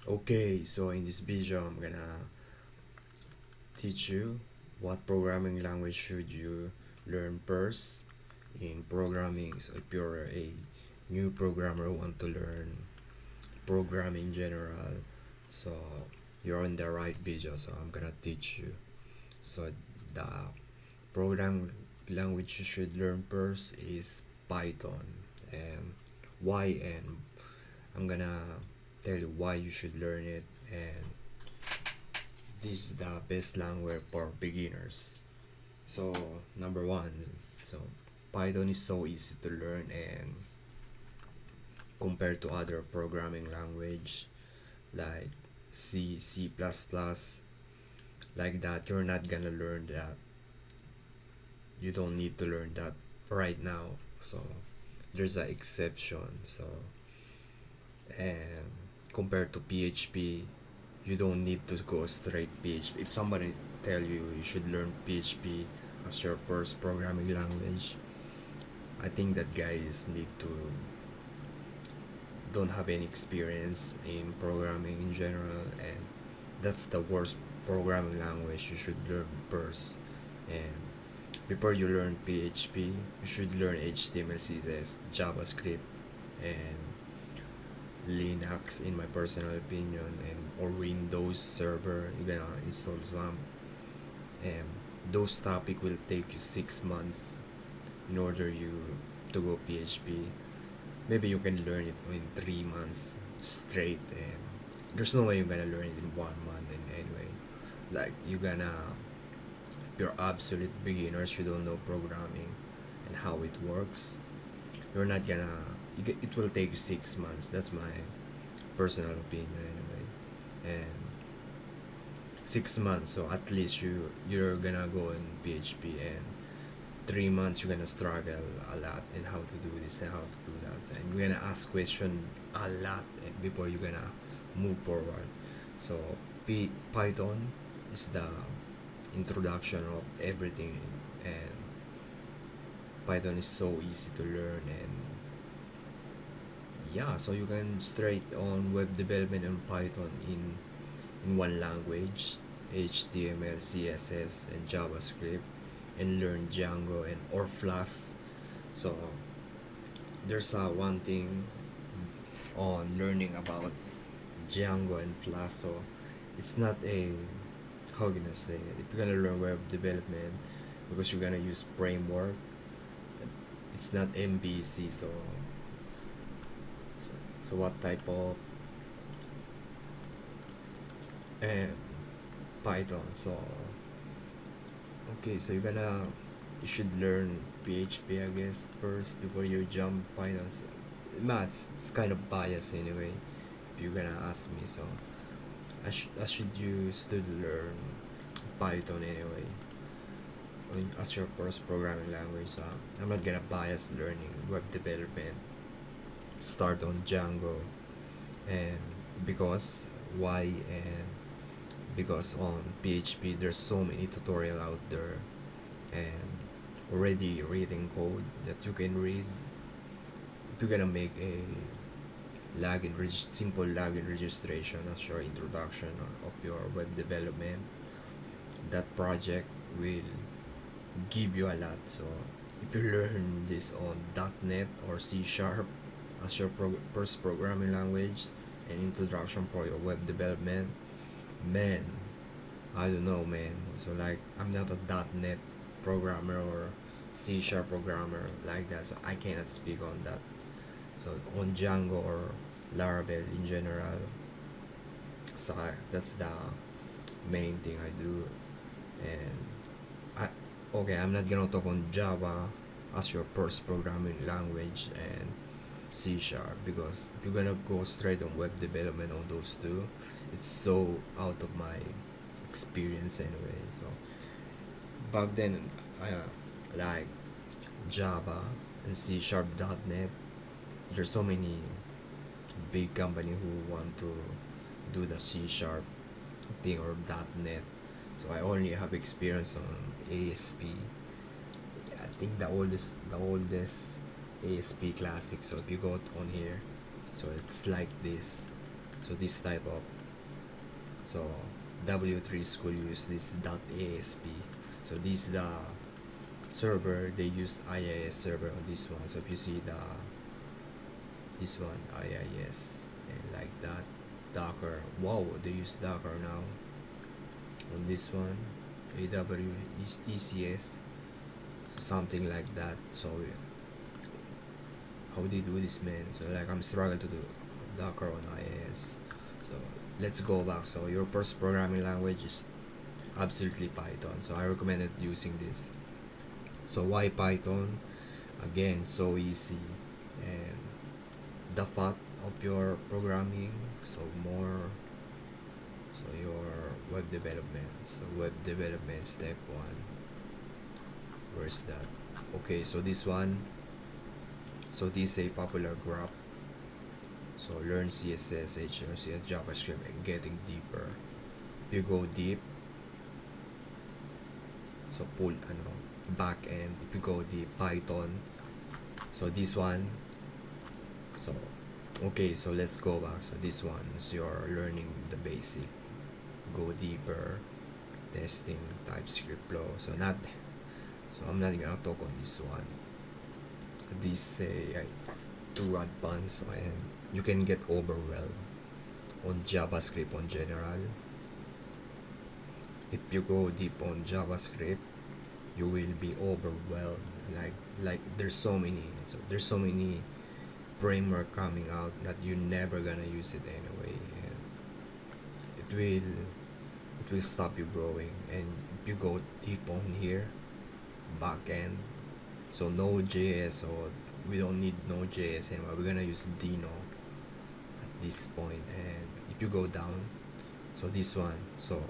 Okay, so in this video I'm gonna teach you what programming language should you learn first in programming. So if you're a new programmer who want to learn programming in general, so you're on the right video. So I'm gonna teach you. So the program language you should learn first is Python. And why? And I'm gonna tell you why you should learn it, and this is the best language for beginners. So number one, so Python is so easy to learn, and compared to other programming language like C++, like that, you're not gonna learn that. You don't need to learn that right now. So there's an exception. So, and compared to PHP, you don't need to go straight PHP. If somebody tell you should learn PHP as your first programming language, I think that guys need to don't have any experience in programming in general, and that's the worst programming language you should learn first. And before you learn PHP, you should learn HTML, CSS, JavaScript, and Linux in my personal opinion, and or Windows server. You're gonna install some, and those topic will take you 6 months in order you to go PHP. Maybe you can learn it in 3 months straight, and there's no way you're gonna learn it in 1 month. And anyway, like you're gonna, if you're absolute beginners, you don't know programming and how it works, you're not gonna, it will take you 6 months. That's my personal opinion anyway. And 6 months, so at least you're gonna go in PHP, and 3 months you're gonna struggle a lot in how to do this and how to do that, and you're gonna ask question a lot before you're gonna move forward. So Python is the introduction of everything, and Python is so easy to learn. And yeah, so you can straight on web development in Python in one language, HTML, CSS, and JavaScript, and learn Django and or Flask. So there's one thing on learning about Django and Flask. So it's not a, how can I say it? If you're gonna learn web development, because you're gonna use framework, it's not MVC. So, so what type of and Python? So okay, so you should learn PHP, I guess, first before you jump Python. Maths, it's kind of biased anyway, if you're gonna ask me. So I should you still learn Python anyway as your first programming language. So I'm not gonna bias learning web development. Start on Django, and because why? And because on PHP there's so many tutorial out there, and already written code that you can read. If you're gonna make a simple login registration as your introduction of your web development, that project will give you a lot. So if you learn this on .NET or C Sharp as your first programming language and introduction for your web development, man, I don't know, man. So like I'm not a .NET programmer or C Sharp programmer like that, so I cannot speak on that. So on Django or Laravel in general, so that's the main thing I do. And I, okay, I'm not gonna talk on Java as your first programming language and C Sharp, because if you're gonna go straight on web development on those two, it's so out of my experience anyway. So back then, I like Java and C Sharp .NET. There's so many big company who want to do the C Sharp thing or .NET. So I only have experience on ASP. I think the oldest ASP Classic. So if you go on here, so it's like this. So this type of, so W3 school use this .asp. So this the server, they use IIS server on this one. So if you see this one, IIS, and like that, Docker, wow, they use Docker now on this one, ECS, so something like that. So how they do this, man? So like I'm struggling to do Docker on IIS. So let's go back. So your first programming language is absolutely Python, so I recommended using this. So why Python? Again, so easy, and the path of your programming, so more, so your web development. So web development step 1, where's that? Okay, so this one, so this is a popular graph. So learn CSS, HTML, JavaScript, and getting deeper. You go deep, so pull back end. If you go deep, Python. So this one, so okay, so let's go back. So this one is you're learning the basic, go deeper, testing, TypeScript flow. So I'm not gonna talk on this one. This say too advanced, and you can get overwhelmed on JavaScript on general. If you go deep on JavaScript, you will be overwhelmed. Like there's so many framework coming out that you're never gonna use it anyway, and it will stop you growing. And if you go deep on here, backend, so Node.js, so we don't need Node.js anymore. We're gonna use Dino at this point. And if you go down, so this one, so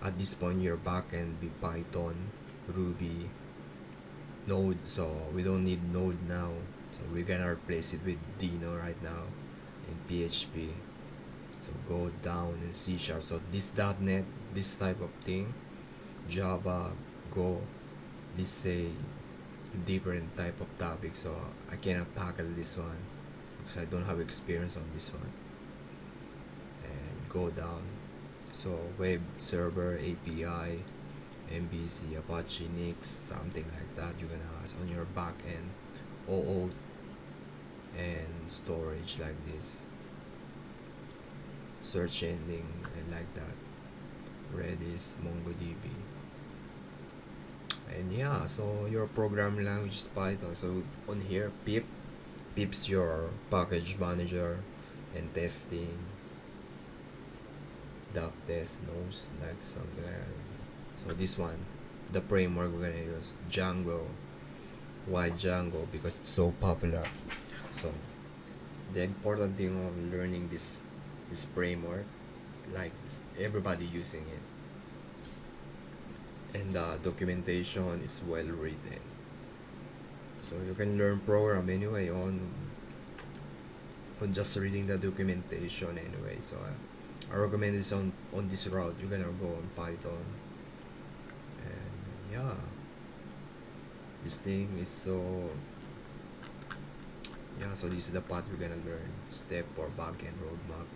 at this point your backend be Python, Ruby, Node. So we don't need Node now, so we're gonna replace it with Dino right now, and PHP. So go down in C#. So this .NET, this type of thing, Java, Go, this a different type of topic. So I cannot tackle this one because I don't have experience on this one. And go down, so web server, API, MVC, Apache, Nix, something like that you're gonna ask on your back end. OO and storage like this, search ending, and like that, Redis, MongoDB. And yeah, so your programming language is Python. So on here, pip's your package manager, and testing, doc test, nose, like something like that. So this one, the framework we're gonna use, Django. Why Django? Because it's so popular. So the important thing of learning this framework, like everybody using it, and the documentation is well written. So you can learn program anyway on just reading the documentation anyway. So I recommend this on this route. You're gonna go on Python, and yeah, this thing is so, yeah, so this is the path we're gonna learn, step or backend roadmap.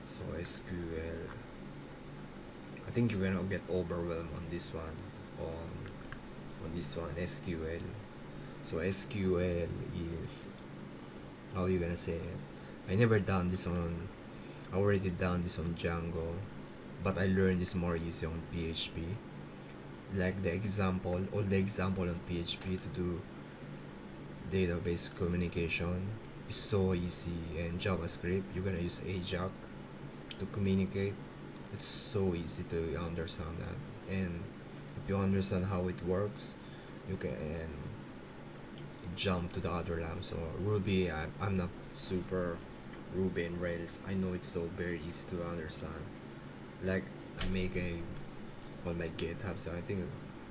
So SQL, I think you're gonna get overwhelmed on this one, on this one, SQL. So SQL is, how you gonna say it, I already done this on Django, but I learned this more easy on PHP. Like all the example on PHP to do database communication is so easy. And JavaScript, you're gonna use Ajax to communicate. It's so easy to understand that, and if you understand how it works, you can jump to the other language. So Ruby, I'm not super Ruby and Rails. I know it's so very easy to understand. Like I make on my GitHub, so I think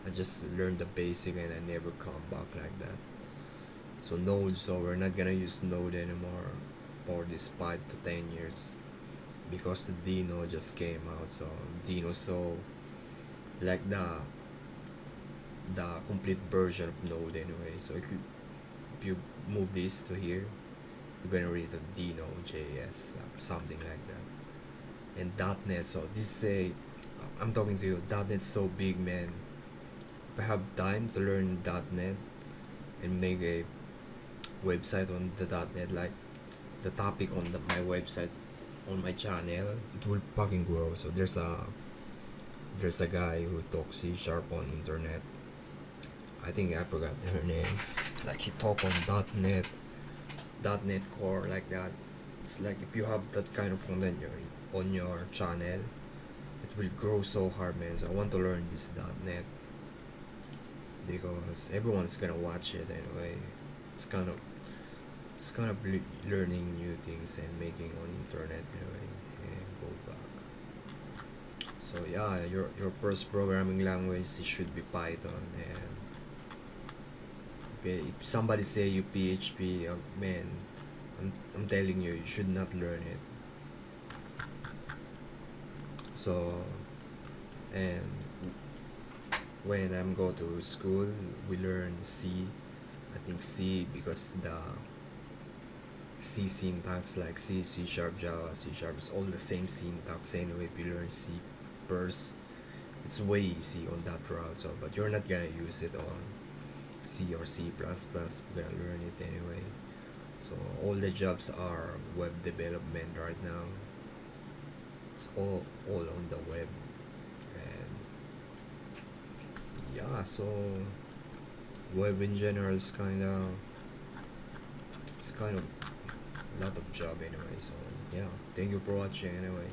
I just learned the basic and I never come back like that. So Node, so we're not gonna use Node anymore for this 5 to 10 years, because the Dino just came out. So Dino, so like the complete version of Node anyway. So if you move this to here, you're gonna read the Dino JS, something like that. And .NET. So this is I'm talking to you. .NET's so big, man. If I have time to learn .NET and make a website on the .NET, like the topic on my website, on my channel, it will fucking grow. So there's a guy who talks C# on internet. I think I forgot her name. Like he talk on .NET Core, like that. It's like if you have that kind of content on your channel, it will grow so hard, man. So I want to learn this .NET because everyone's gonna watch it anyway. It's kind of learning new things and making on internet anyway. And go back. So yeah, your first programming language, it should be Python. And okay, if somebody say you PHP, man, I'm telling you, you should not learn it. So, and when I'm go to school, we learn C. I think C because the C syntax, like C, C#, Java, C#, it's all the same syntax anyway. If you learn C first, it's way easy on that route. So, but you're not gonna use it on C or C++. You're gonna learn it anyway. So all the jobs are web development right now. It's all on the web. And yeah, so web in general is kind of a lot of job anyway. So yeah, thank you for watching anyway.